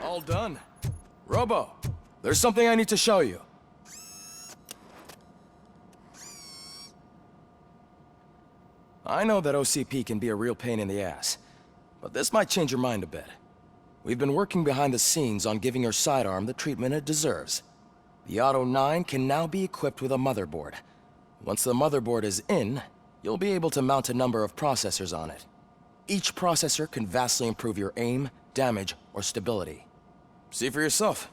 All done. Robo, there's something I need to show you. I know that OCP can be a real pain in the ass, but this might change your mind a bit. We've been working behind the scenes on giving your sidearm the treatment it deserves. The Auto 9 can now be equipped with a motherboard. Once the motherboard is in, you'll be able to mount a number of processors on it. Each processor can vastly improve your aim, damage, or stability. See for yourself.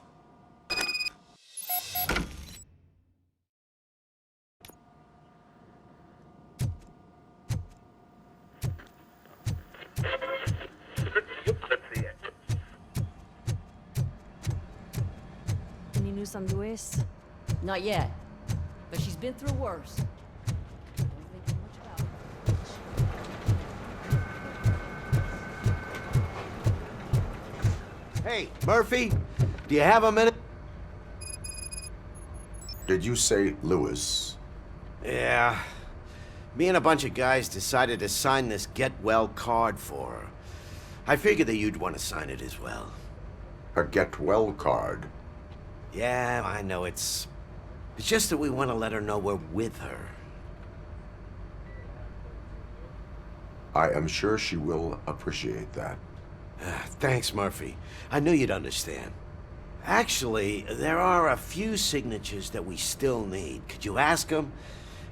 Any news on Luis? Not yet, but she's been through worse. Don't think too much about it. Hey, Murphy, do you have a minute? Did you say Lewis? Yeah. Me and a bunch of guys decided to sign this get well card for her. I figured that you'd want to sign it as well. A get well card? Yeah, I know it's just that we want to let her know we're with her. I am sure she will appreciate that. Thanks, Murphy. I knew you'd understand. Actually, there are a few signatures that we still need. Could you ask them?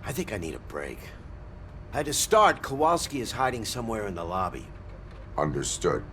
I think I need a break. To start, Kowalski is hiding somewhere in the lobby. Understood.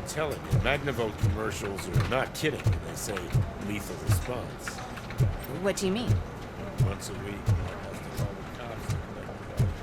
Telling you, Magnavolt commercials are not kidding when they say lethal response. What do you mean? Once a week, I have to call the cops to collect the body.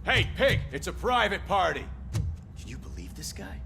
Hey, Pig, it's a private party. Can you believe this guy?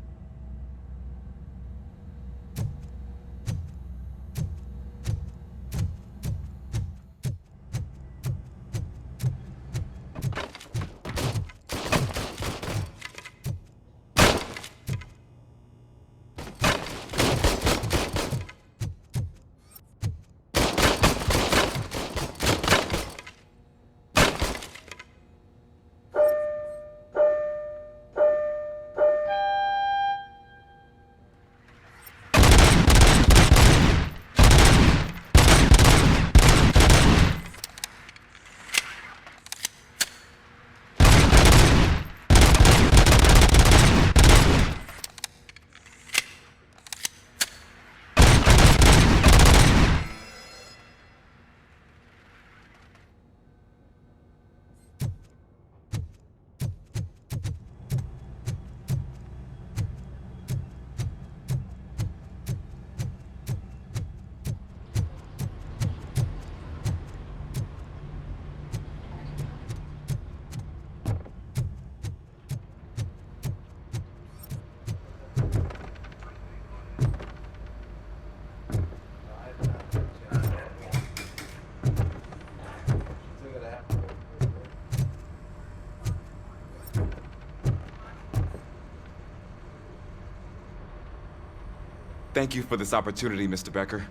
Thank you for this opportunity, Mr. Becker.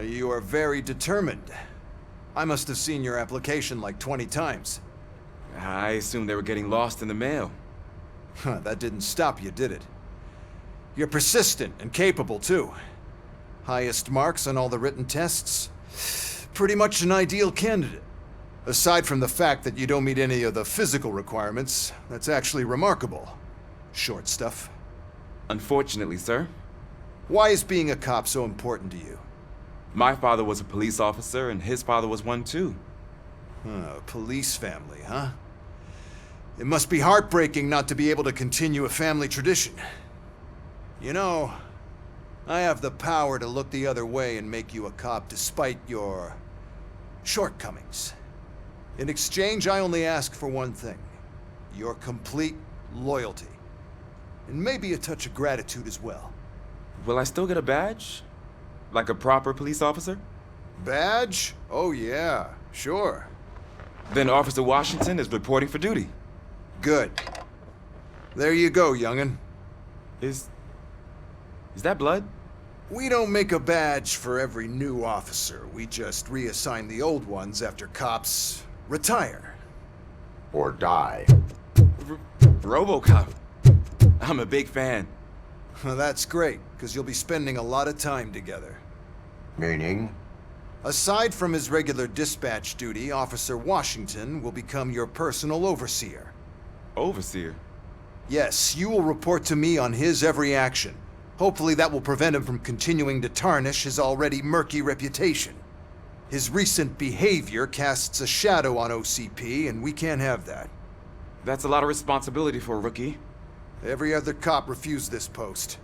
You are very determined. I must have seen your application like 20 times. I assumed they were getting lost in the mail. That didn't stop you, did it? You're persistent and capable, too. Highest marks on all the written tests. Pretty much an ideal candidate. Aside from the fact that you don't meet any of the physical requirements, that's actually remarkable. Short stuff. Unfortunately, sir. Why is being a cop so important to you? My father was a police officer, and his father was one too. Police family, huh? It must be heartbreaking not to be able to continue a family tradition. You know, I have the power to look the other way and make you a cop despite your shortcomings. In exchange, I only ask for one thing. Your complete loyalty. And maybe a touch of gratitude as well. Will I still get a badge? Like a proper police officer? Badge? Oh yeah, sure. Then Officer Washington is reporting for duty. Good. There you go, young'un. Is that blood? We don't make a badge for every new officer. We just reassign the old ones after cops retire. Or die. Robocop. I'm a big fan. Well, that's great, because you'll be spending a lot of time together. Meaning? Aside from his regular dispatch duty, Officer Washington will become your personal overseer. Overseer? Yes, you will report to me on his every action. Hopefully that will prevent him from continuing to tarnish his already murky reputation. His recent behavior casts a shadow on OCP, and we can't have that. That's a lot of responsibility for a rookie. Every other cop refused this post.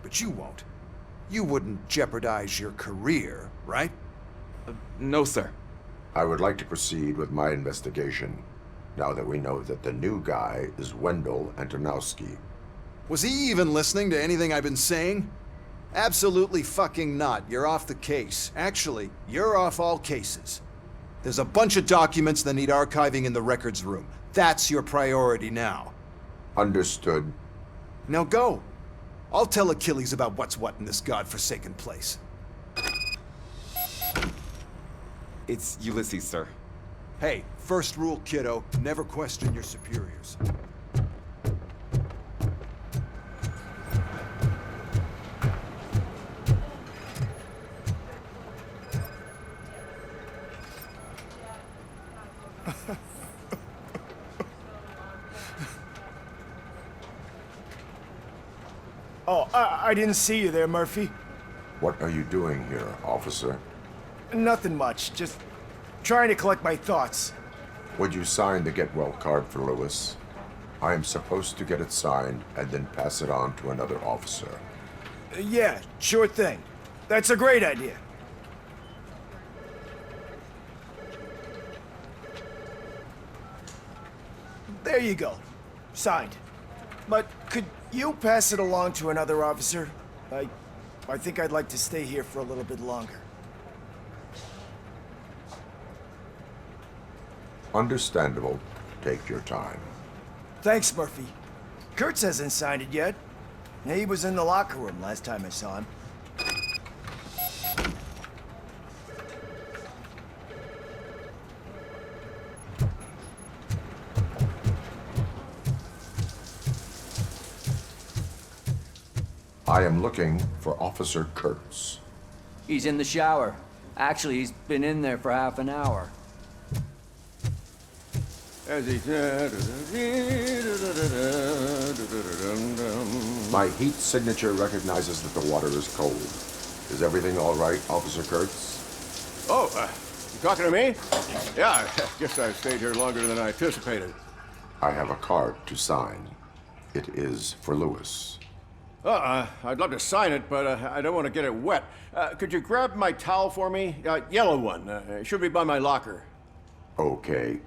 But you won't. You wouldn't jeopardize your career, right? No, sir. I would like to proceed with my investigation, now that we know that the new guy is Wendell Antonowski. Was he even listening to anything I've been saying? Absolutely fucking not. You're off the case. Actually, you're off all cases. There's a bunch of documents that need archiving in the records room. That's your priority now. Understood. Now go. I'll tell Achilles about what's what in this godforsaken place. It's Ulysses, sir. Hey, first rule, kiddo, never question your superiors. Oh, I didn't see you there, Murphy. What are you doing here, officer? Nothing much, just trying to collect my thoughts. Would you sign the get well card for Lewis? I am supposed to get it signed and then pass it on to another officer. Yeah, sure thing. That's a great idea. There you go. Signed. But could you pass it along to another officer? I think I'd like to stay here for a little bit longer. Understandable. Take your time. Thanks, Murphy. Kurtz hasn't signed it yet. He was in the locker room last time I saw him. I am looking for Officer Kurtz. He's in the shower. Actually, he's been in there for half an hour. My heat signature recognizes that the water is cold. Is everything all right, Officer Kurtz? Oh, you talking to me? Yeah, I guess I stayed here longer than I anticipated. I have a card to sign. It is for Lewis. I'd love to sign it, but I don't want to get it wet. Could you grab my towel for me? Yellow one. It should be by my locker. Okay.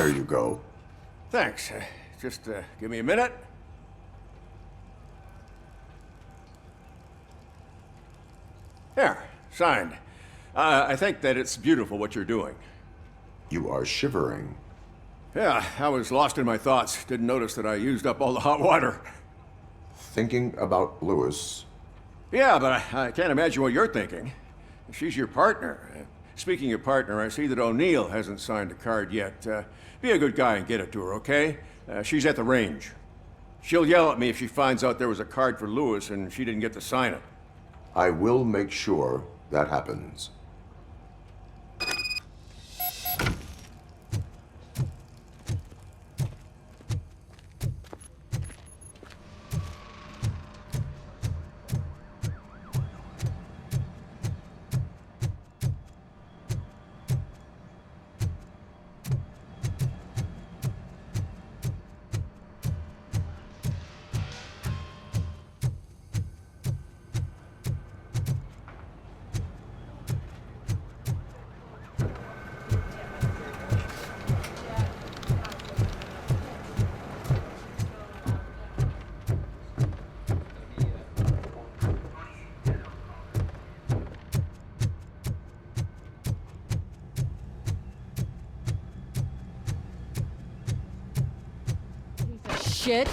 There you go. Thanks. Just give me a minute. There, signed. I think that it's beautiful what you're doing. You are shivering. Yeah, I was lost in my thoughts. Didn't notice that I used up all the hot water. Thinking about Lewis. Yeah, but I can't imagine what you're thinking. She's your partner. Speaking of partner, I see that O'Neill hasn't signed a card yet. Be a good guy and get it to her, okay? She's at the range. She'll yell at me if she finds out there was a card for Lewis and she didn't get to sign it. I will make sure that happens. Shit.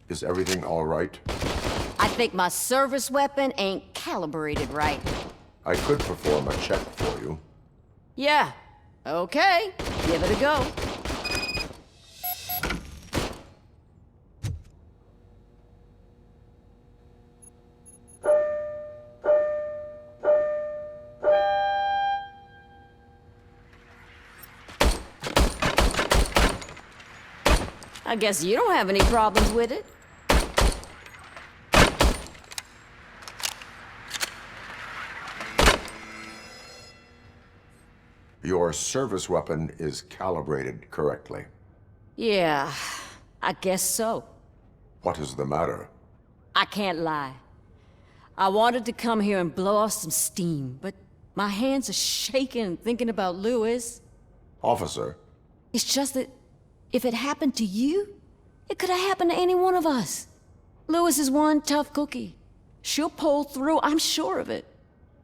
Is everything all right? I think my service weapon ain't calibrated right. I could perform a check for you. Yeah. Okay. Give it a go. I guess you don't have any problems with it. Your service weapon is calibrated correctly. Yeah, I guess so. What is the matter? I can't lie. I wanted to come here and blow off some steam, but my hands are shaking thinking about Lewis. Officer, It's just that if it happened to you, it could have happened to any one of us. Lewis is one tough cookie. She'll pull through, I'm sure of it.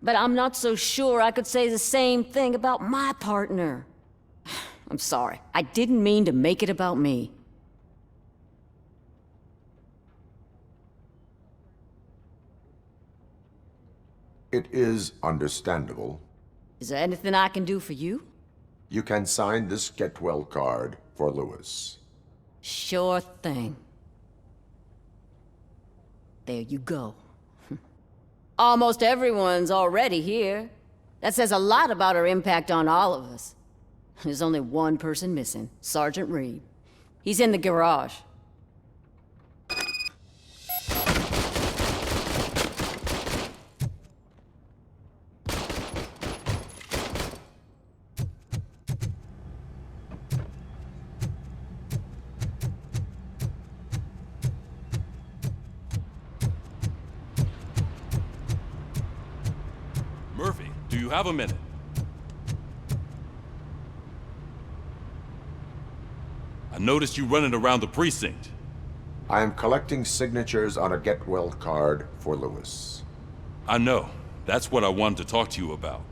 But I'm not so sure I could say the same thing about my partner. I'm sorry. I didn't mean to make it about me. it is understandable. Is there anything I can do for you? You can sign this Get Well card for Lewis. Sure thing. There you go. Almost everyone's already here. That says a lot about her impact on all of us. There's only one person missing, Sergeant Reed. He's in the garage. Murphy, do you have a minute? I noticed you running around the precinct. I am collecting signatures on a Get Well card for Lewis. I know. That's what I wanted to talk to you about.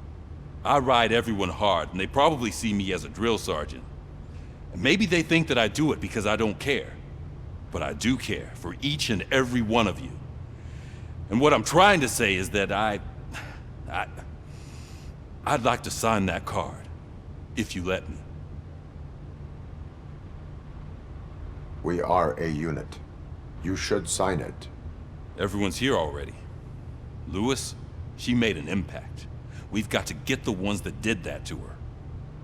I ride everyone hard, and they probably see me as a drill sergeant. And maybe they think that I do it because I don't care. But I do care for each and every one of you. And what I'm trying to say is that I'd like to sign that card, if you let me. We are a unit. You should sign it. Everyone's here already. Lewis, she made an impact. We've got to get the ones that did that to her.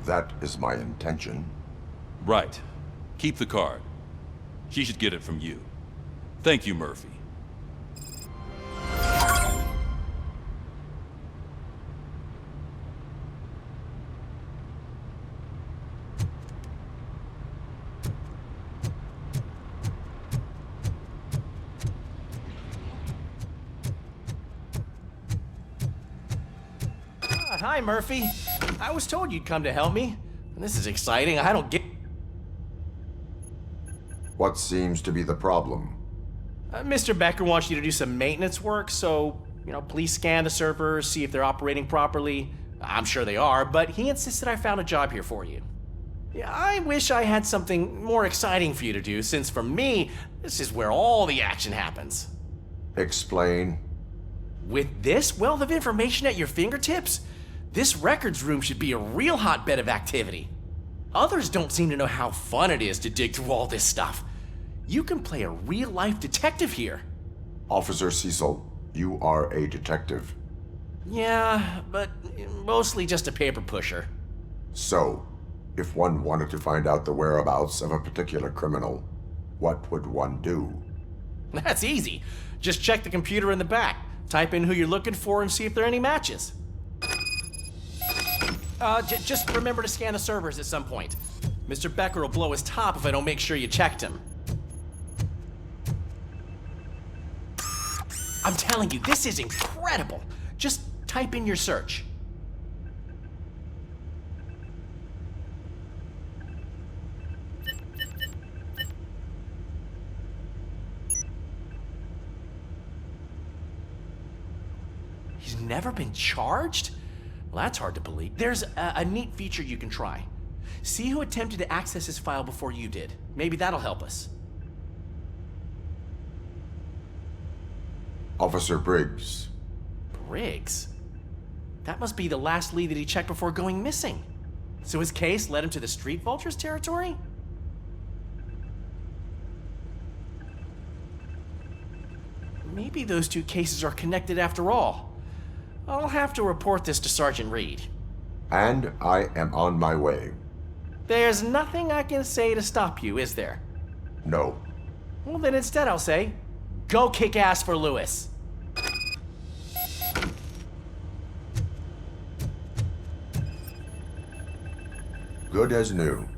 That is my intention. Right. Keep the card. She should get it from you. Thank you, Murphy. Hi, Murphy. I was told you'd come to help me. This is exciting. I don't get... What seems to be the problem? Mr. Becker wants you to do some maintenance work, so, please scan the servers, see if they're operating properly. I'm sure they are, but he insisted I found a job here for you. Yeah, I wish I had something more exciting for you to do, since for me, this is where all the action happens. Explain. With this wealth of information at your fingertips, this records room should be a real hotbed of activity. Others don't seem to know how fun it is to dig through all this stuff. You can play a real-life detective here. Officer Cecil, you are a detective. Yeah, but mostly just a paper pusher. So, if one wanted to find out the whereabouts of a particular criminal, what would one do? That's easy. Just check the computer in the back, type in who you're looking for, and see if there are any matches. Just remember to scan the servers at some point. Mr. Becker will blow his top if I don't make sure you checked him. I'm telling you, this is incredible. Just type in your search. He's never been charged? Well, that's hard to believe. There's a neat feature you can try. See who attempted to access his file before you did. Maybe that'll help us. Officer Briggs. Briggs? That must be the last lead that he checked before going missing. So his case led him to the Street Vultures territory? Maybe those two cases are connected after all. I'll have to report this to Sergeant Reed. And I am on my way. There's nothing I can say to stop you, is there? No. Well, then instead I'll say, go kick ass for Lewis. Good as new.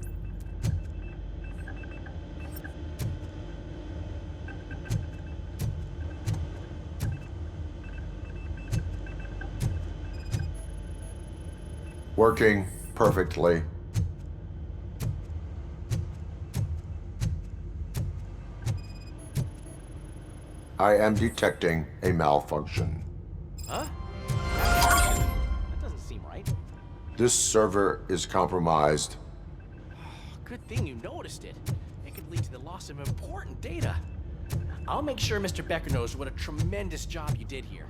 Working perfectly. I am detecting a malfunction. Huh? That doesn't seem right. This server is compromised. Good thing you noticed it. It could lead to the loss of important data. I'll make sure Mr. Becker knows what a tremendous job you did here.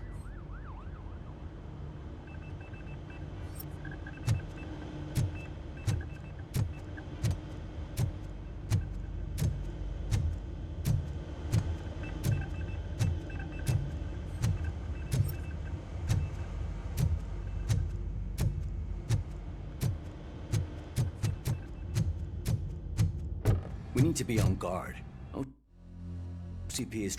We need to be on guard. OCP is...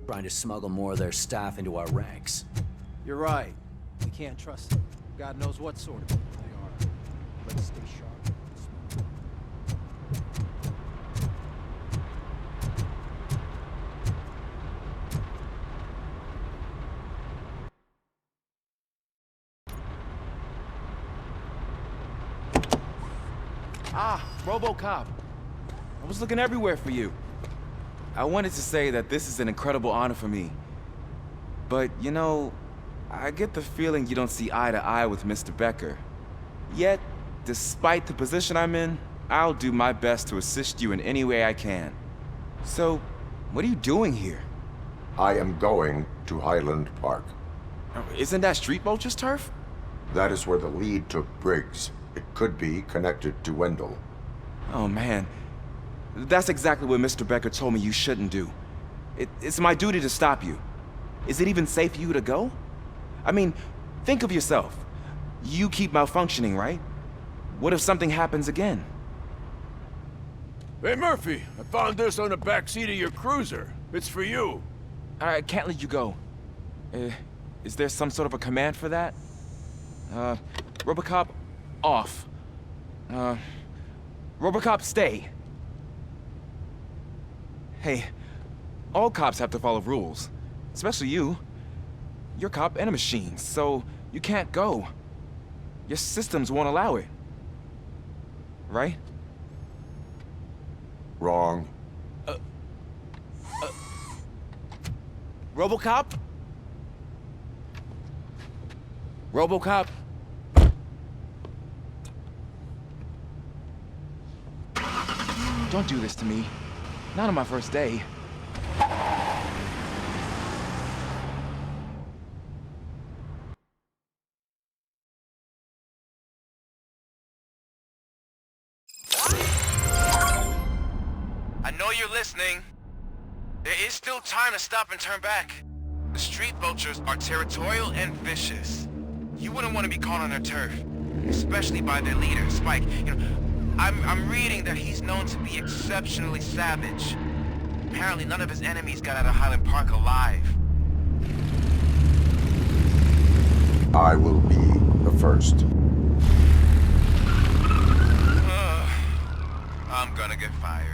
trying to smuggle more of their staff into our ranks. You're right. We can't trust them. God knows what sort of people they are. Let's stay sharp. Ah, Robocop. I was looking everywhere for you. I wanted to say that this is an incredible honor for me. But, I get the feeling you don't see eye to eye with Mr. Becker. Yet, despite the position I'm in, I'll do my best to assist you in any way I can. So, what are you doing here? I am going to Highland Park. Isn't that Street Vulture's turf? That is where the lead took Briggs. It could be connected to Wendell. Oh, man. That's exactly what Mr. Becker told me you shouldn't do. It's my duty to stop you. Is it even safe for you to go? I mean, think of yourself. You keep malfunctioning, right? What if something happens again? Hey, Murphy, I found this on the back seat of your cruiser. It's for you. I can't let you go. Is there some sort of a command for that? Robocop, off. Robocop, stay. Hey, all cops have to follow rules. Especially you. You're a cop and a machine, so you can't go. Your systems won't allow it. Right? Wrong. Robocop? Robocop? Don't do this to me. Not on my first day. I know you're listening. There is still time to stop and turn back. The street vultures are territorial and vicious. You wouldn't want to be caught on their turf, especially by their leader, Spike. You know, I'm reading that he's known to be exceptionally savage. Apparently none of his enemies got out of Highland Park alive. I will be the first. I'm gonna get fired.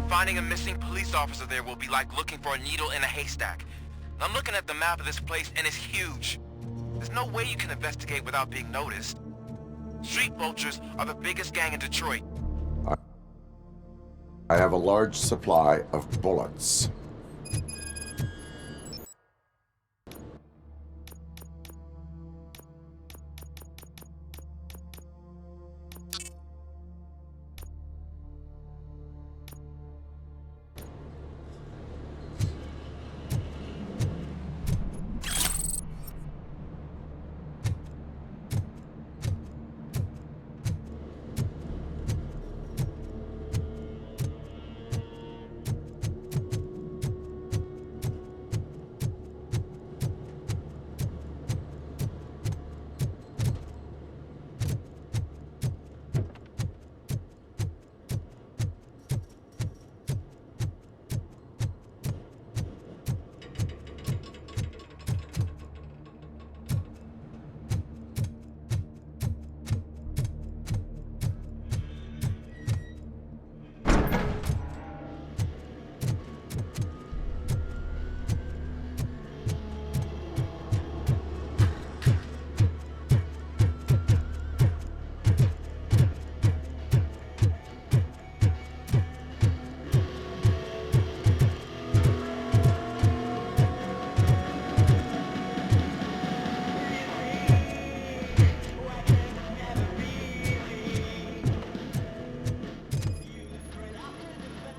Finding a missing police officer there will be like looking for a needle in a haystack. I'm looking at the map of this place and it's huge. There's no way you can investigate without being noticed. Street vultures are the biggest gang in Detroit. I have a large supply of bullets.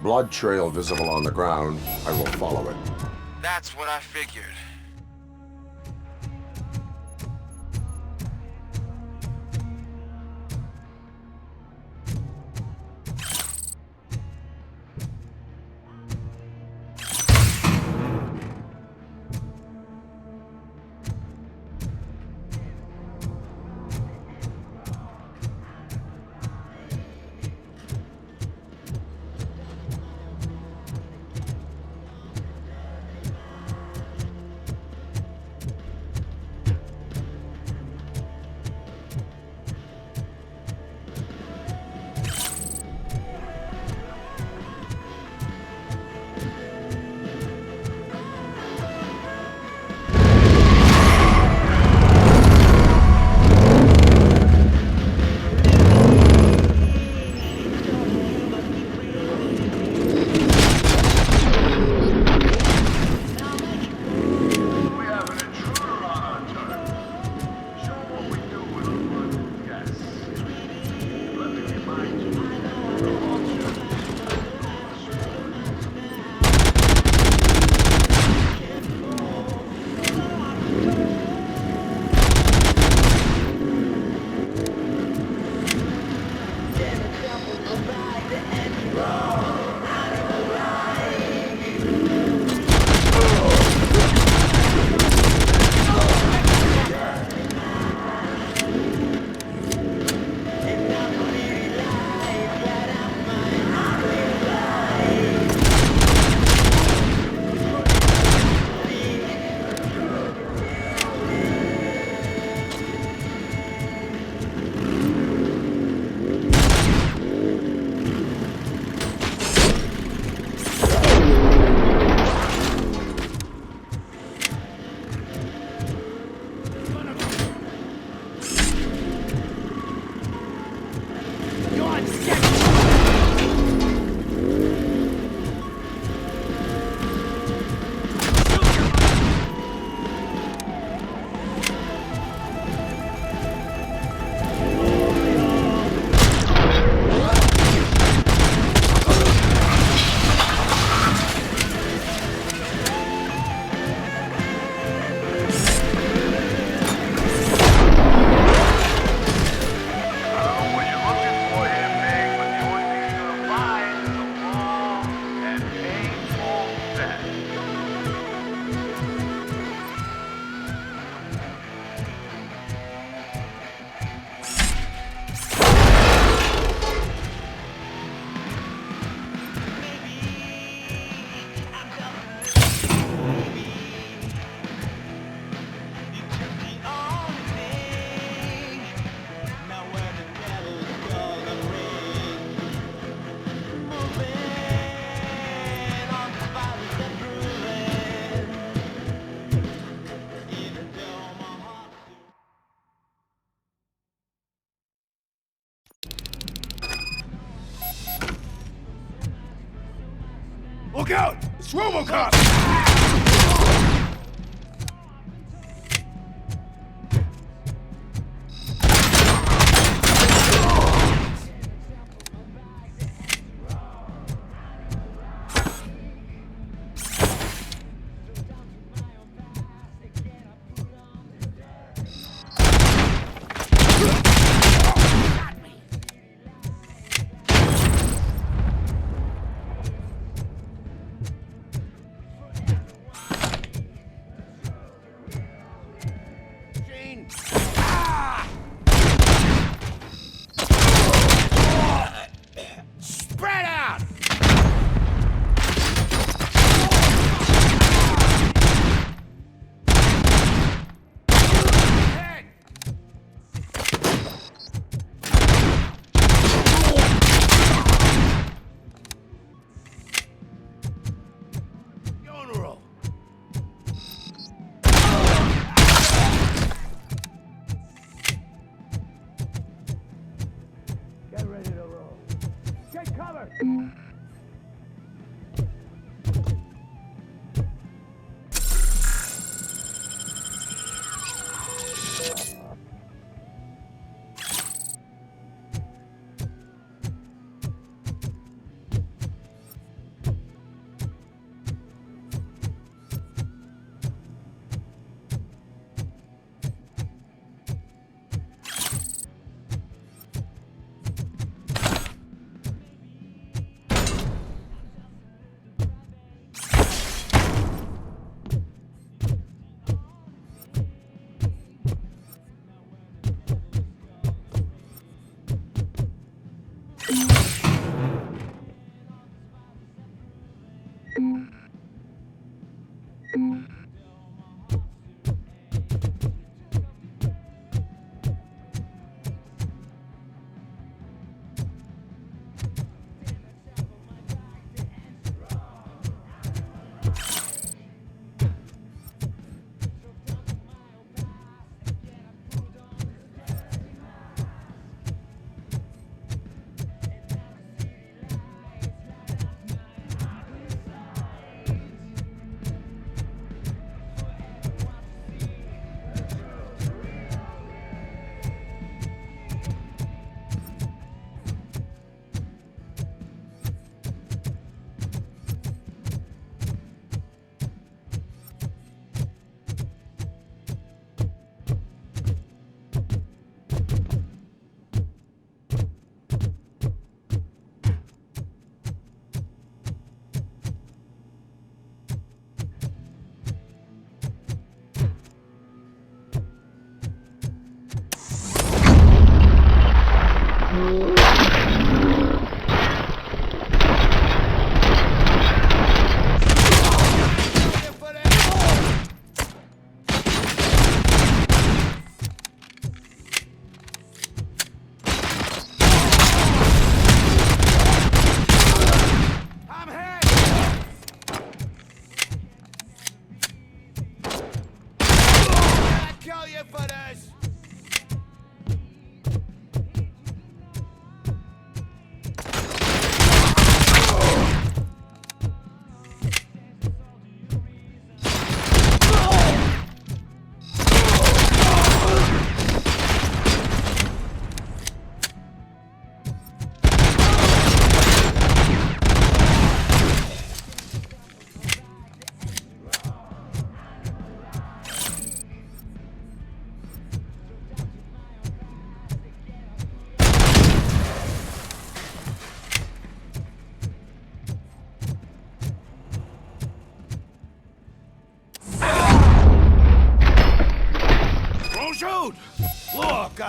Blood trail visible on the ground. I will follow it. That's what I figured. Look out! It's Robocop! Spread out! You're on a roll. Get ready to roll. Take cover!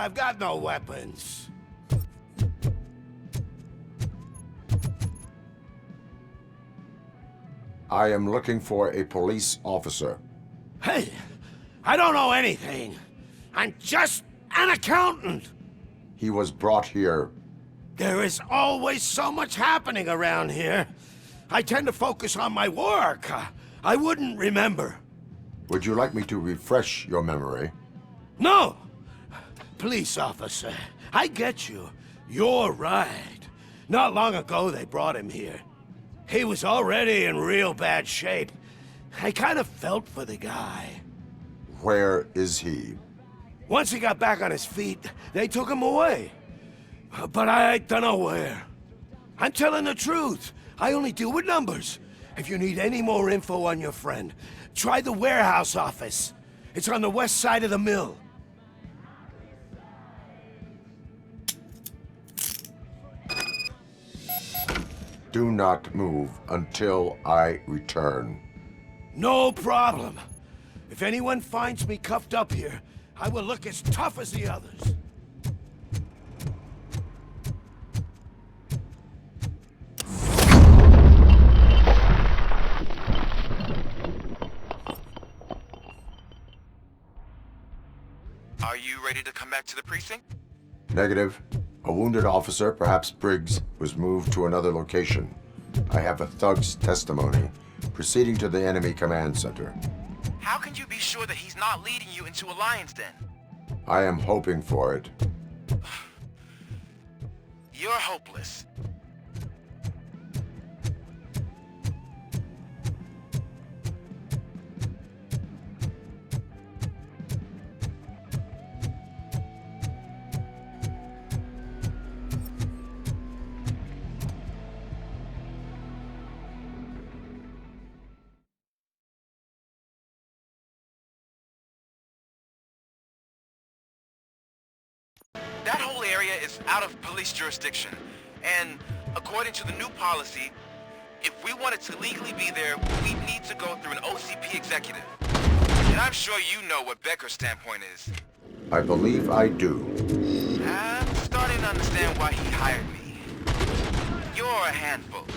I've got no weapons. I am looking for a police officer. Hey, I don't know anything. I'm just an accountant. He was brought here. There is always so much happening around here. I tend to focus on my work. I wouldn't remember. Would you like me to refresh your memory? No! Police officer, I get you. You're right. Not long ago they brought him here. He was already in real bad shape. I kind of felt for the guy. Where is he? Once he got back on his feet, they took him away. But I don't know where. I'm telling the truth. I only deal with numbers. If you need any more info on your friend, try the warehouse office. It's on the west side of the mill. Do not move until I return. No problem. If anyone finds me cuffed up here, I will look as tough as the others. Are you ready to come back to the precinct? Negative. A wounded officer, perhaps Briggs, was moved to another location. I have a thug's testimony, proceeding to the enemy command center. How can you be sure that he's not leading you into a lion's den? I am hoping for it. You're hopeless. That whole area is out of police jurisdiction, and according to the new policy, if we wanted to legally be there, we'd need to go through an OCP executive. And I'm sure you know what Becker's standpoint is. I believe I do. I'm starting to understand why he hired me. You're a handful.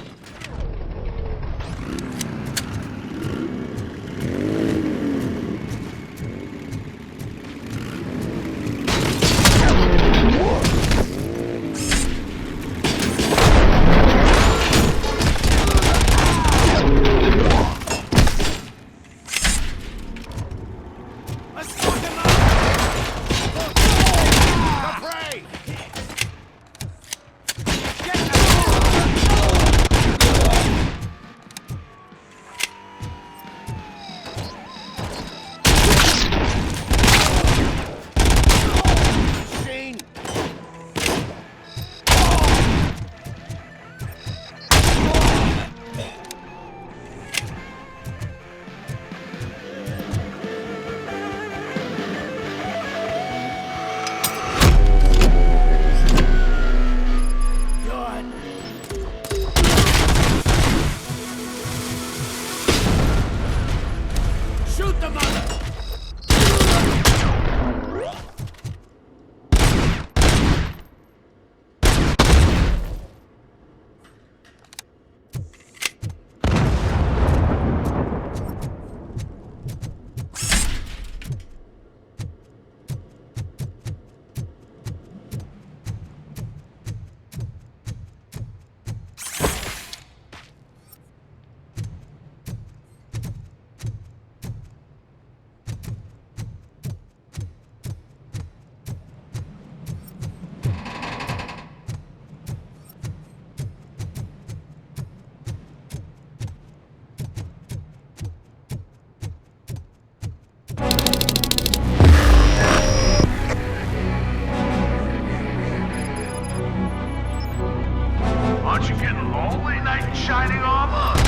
Aren't you getting lonely, knight in shining armor?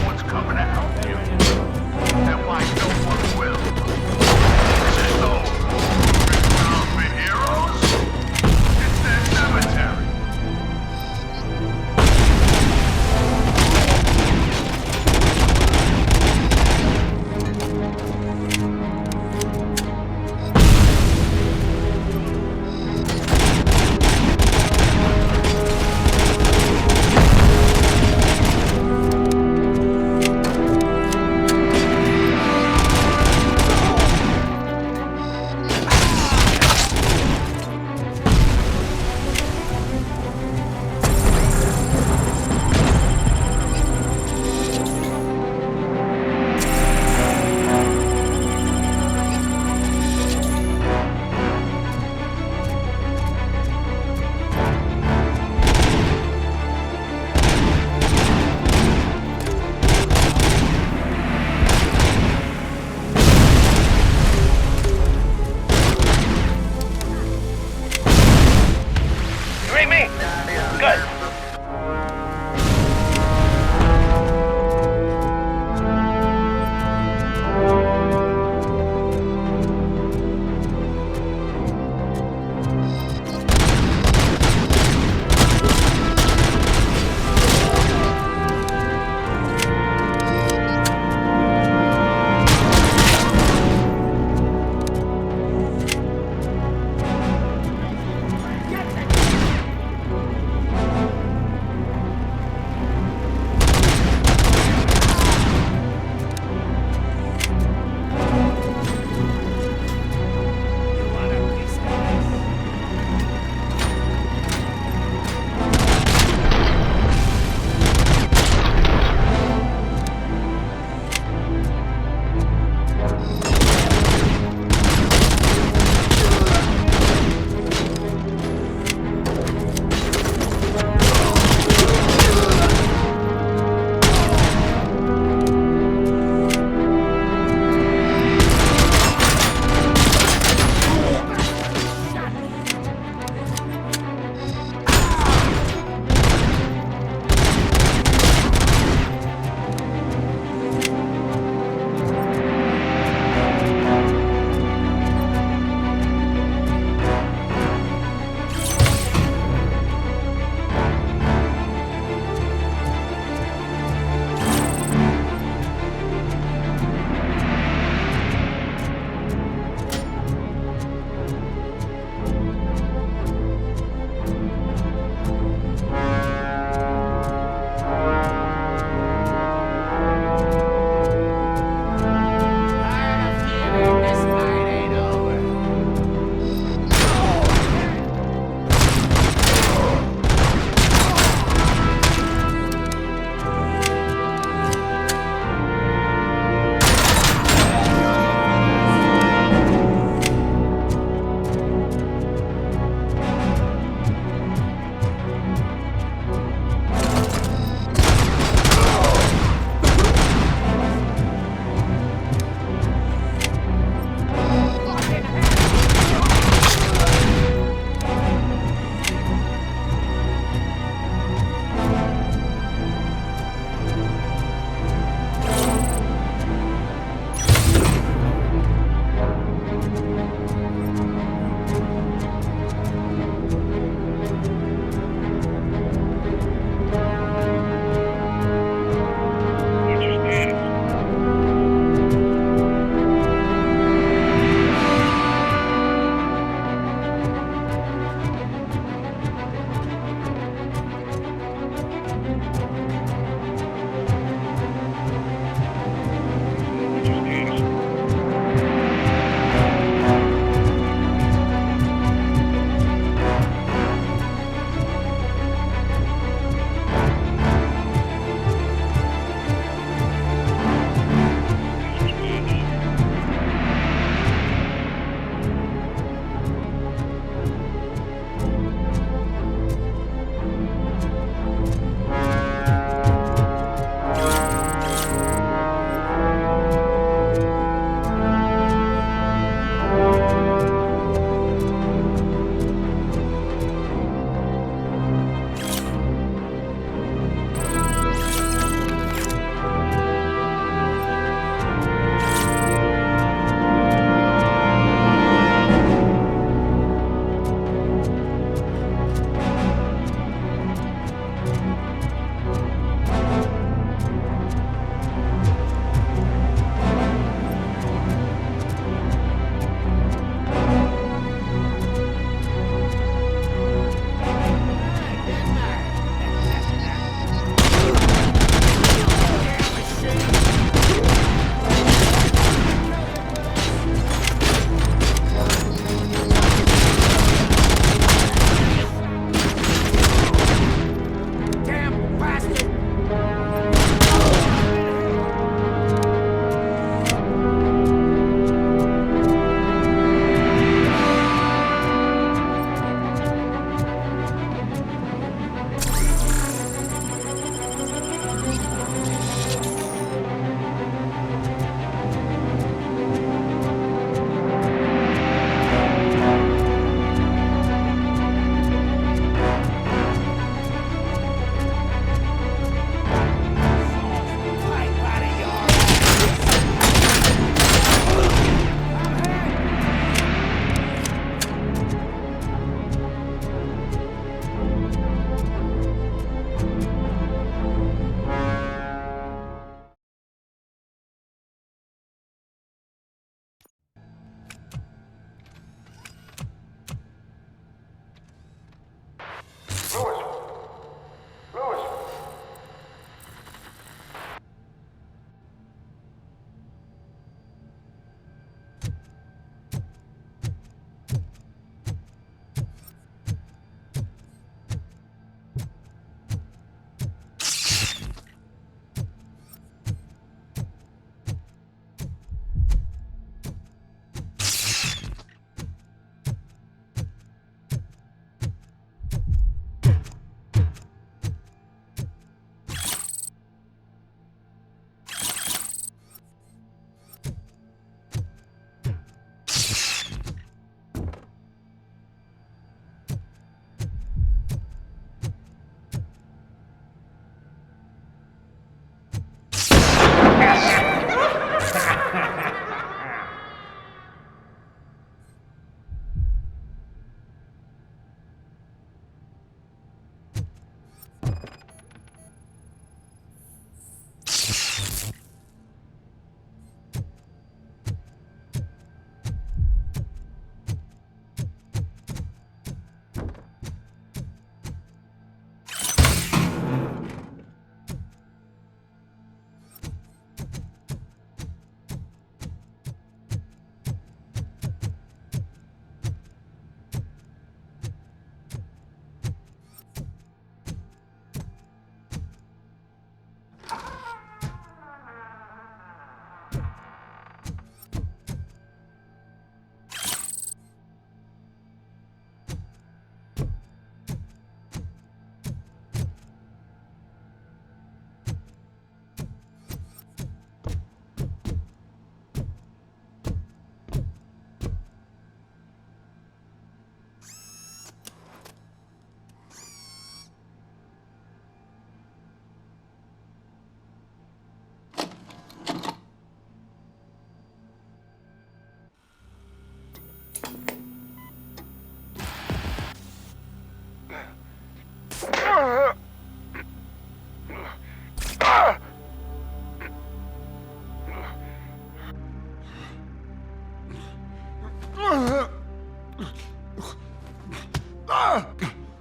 What's coming to help you? And why no one will? Is it those who for heroes? It's their cemetery.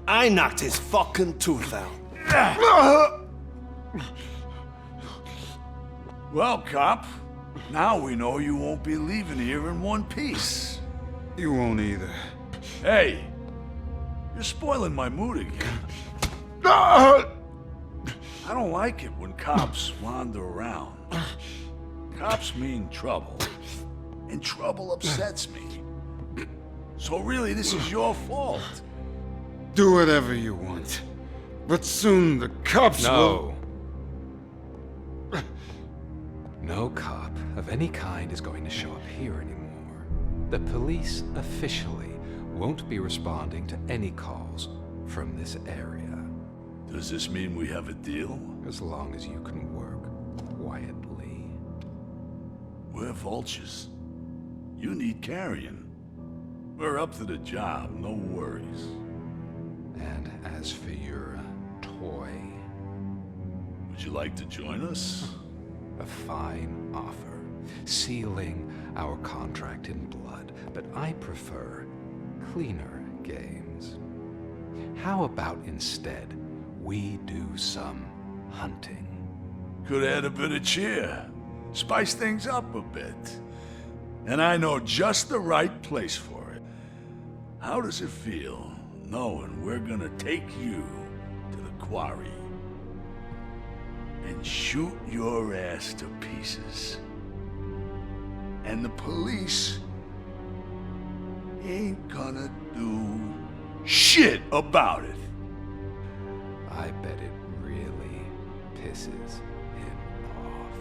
I knocked his fucking tooth out. Well, cop, now we know you won't be leaving here in one piece. You won't either. Hey, you're spoiling my mood again. I don't like it when cops wander around. Cops mean trouble, and trouble upsets me. So really, this is your fault. Do whatever you want. But soon the cops will... No cop of any kind is going to show up here anymore. The police officially won't be responding to any calls from this area. Does this mean we have a deal? As long as you can work quietly. We're vultures. You need carrying. We're up to the job, no worries. And as for your toy... Would you like to join us? A fine offer, sealing our contract in blood, but I prefer cleaner games. How about instead we do some hunting? Could add a bit of cheer, spice things up a bit. And I know just the right place for it. How does it feel knowing we're gonna take you to the quarry and shoot your ass to pieces? And the police ain't gonna do shit about it. I bet it really pisses him off.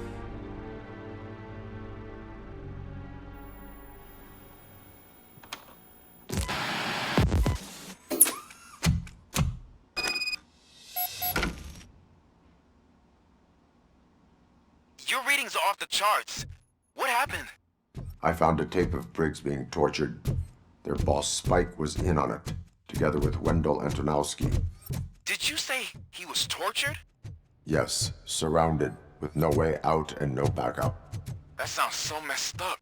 Your readings are off the charts. What happened? I found a tape of Briggs being tortured. Their boss Spike was in on it, together with Wendell Antonowski. Did you say he was tortured? Yes, surrounded, with no way out and no backup. That sounds so messed up.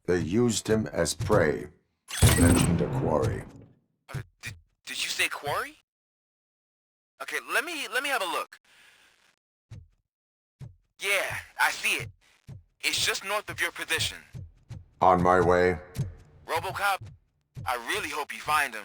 They used him as prey. Mentioned a quarry. Did you say quarry? Okay, let me have a look. Yeah, I see it. It's just north of your position. On my way. Robocop, I really hope you find him.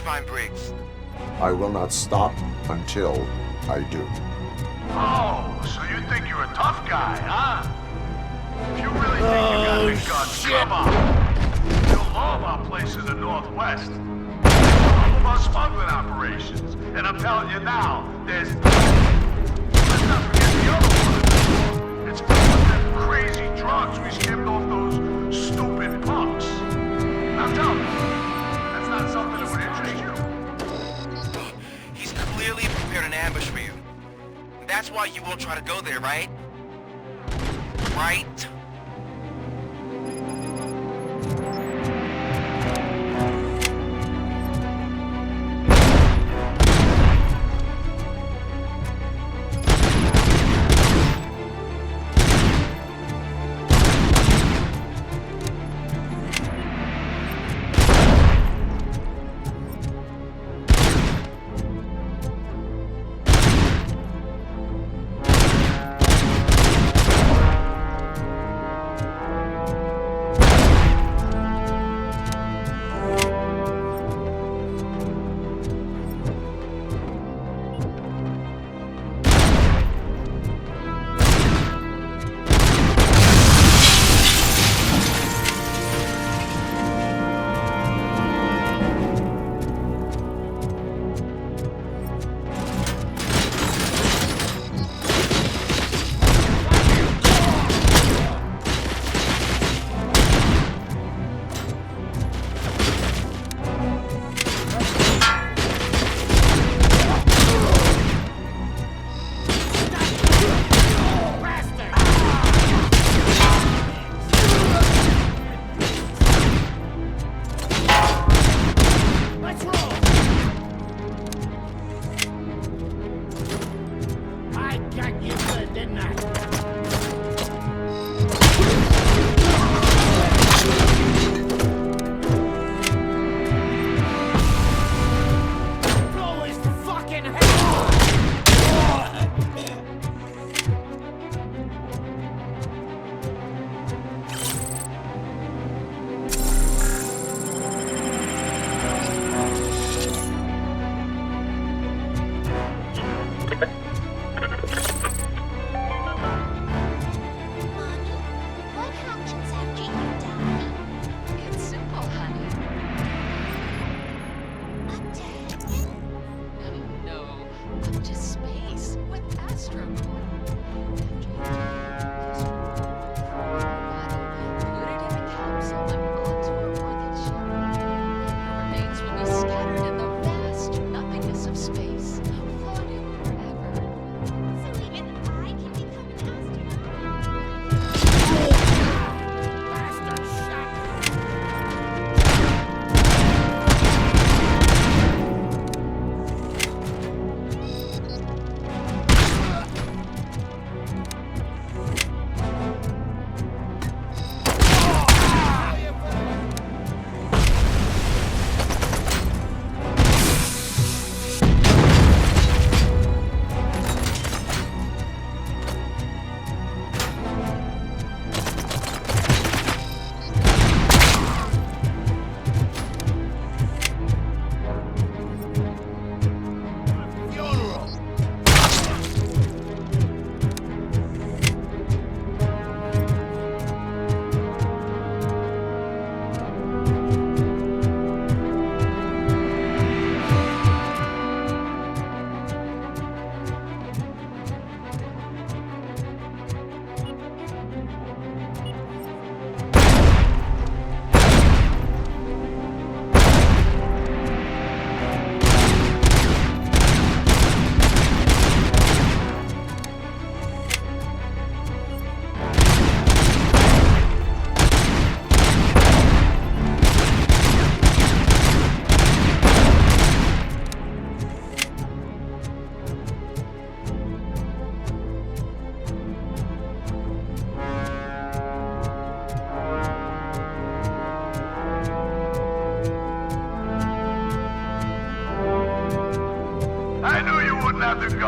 find Briggs. I will not stop until I do. Oh, so you think you're a tough guy, huh? If you really think you got the guts, come on. You'll all of our place in the Northwest. All of our smuggling operations. And I'm telling you now, let's not forget the other one. It's filled with them crazy drugs we skimmed off those stupid punks. Now tell me, that's not something that would interest you? He's clearly prepared an ambush for you. That's why you won't try to go there, right? Right?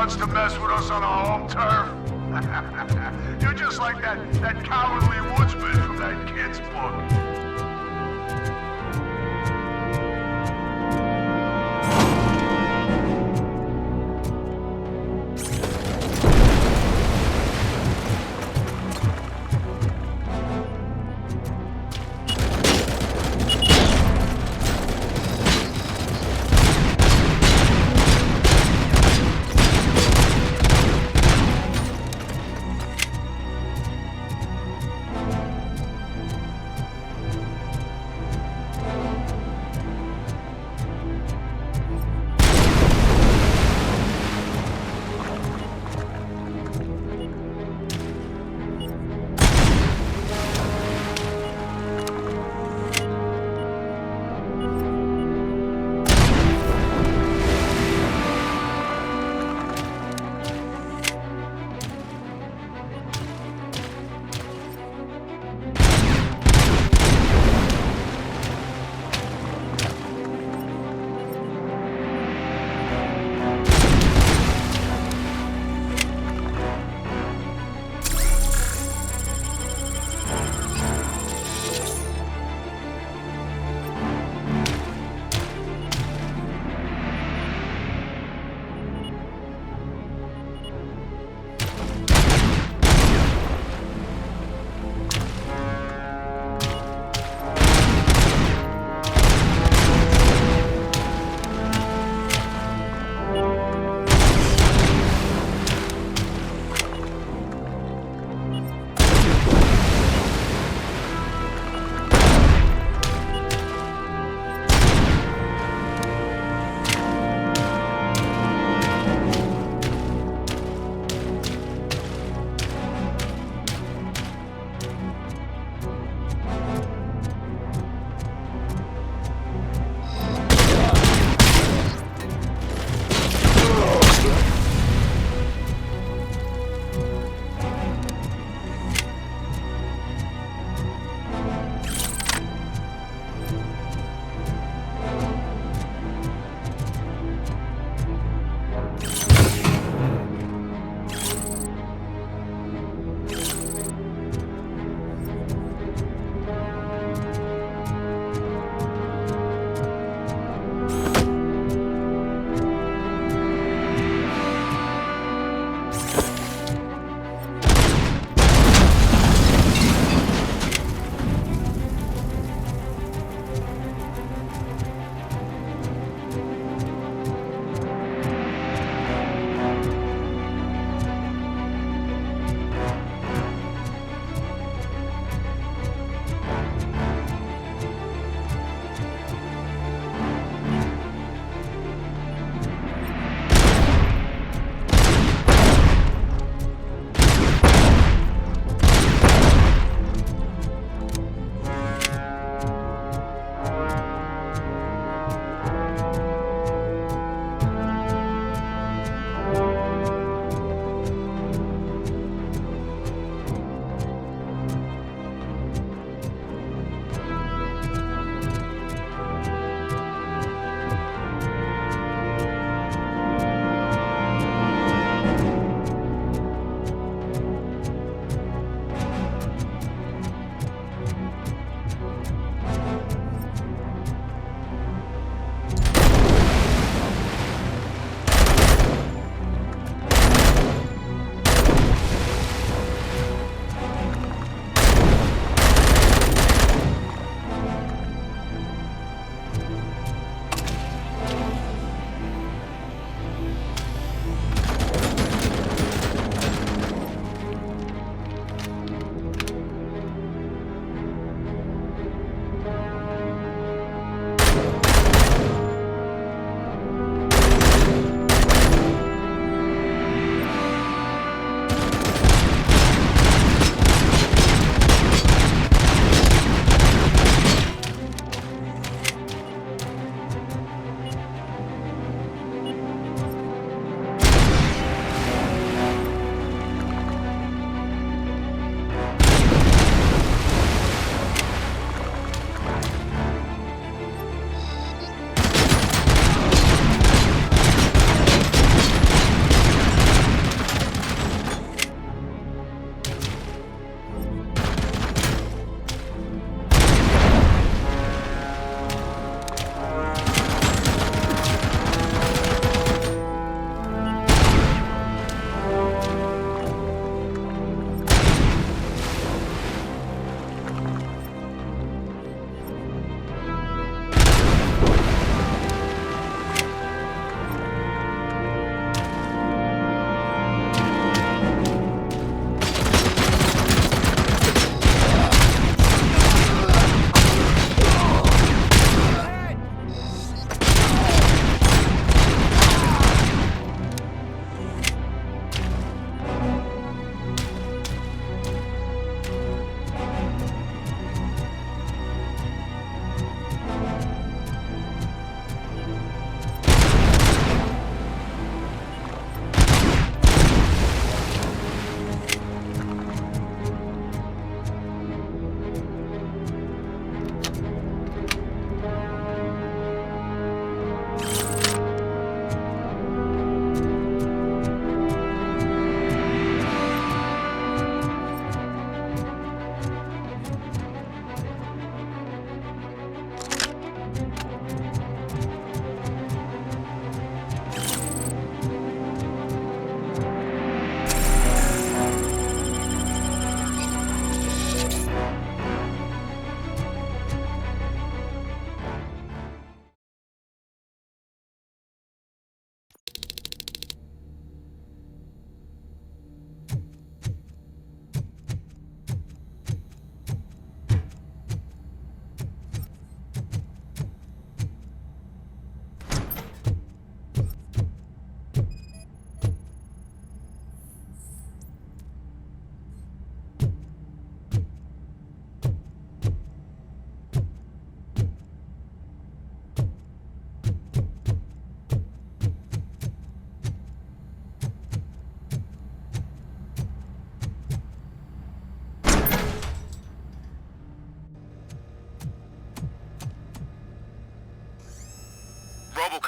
guts to mess with us on our home turf? You're just like that cowardly woodsman from that kid's book.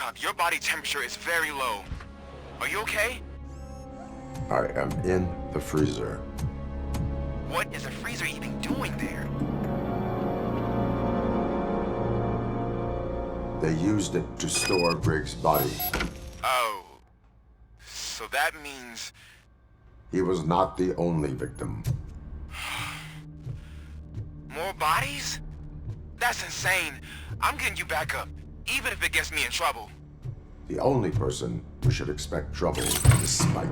Robocop, your body temperature is very low. Are you okay? I am in the freezer. What is the freezer even doing there? They used it to store Briggs' body. Oh. So that means... He was not the only victim. More bodies? That's insane. I'm getting you back up, even if it gets me in trouble. The only person who should expect trouble is Spike.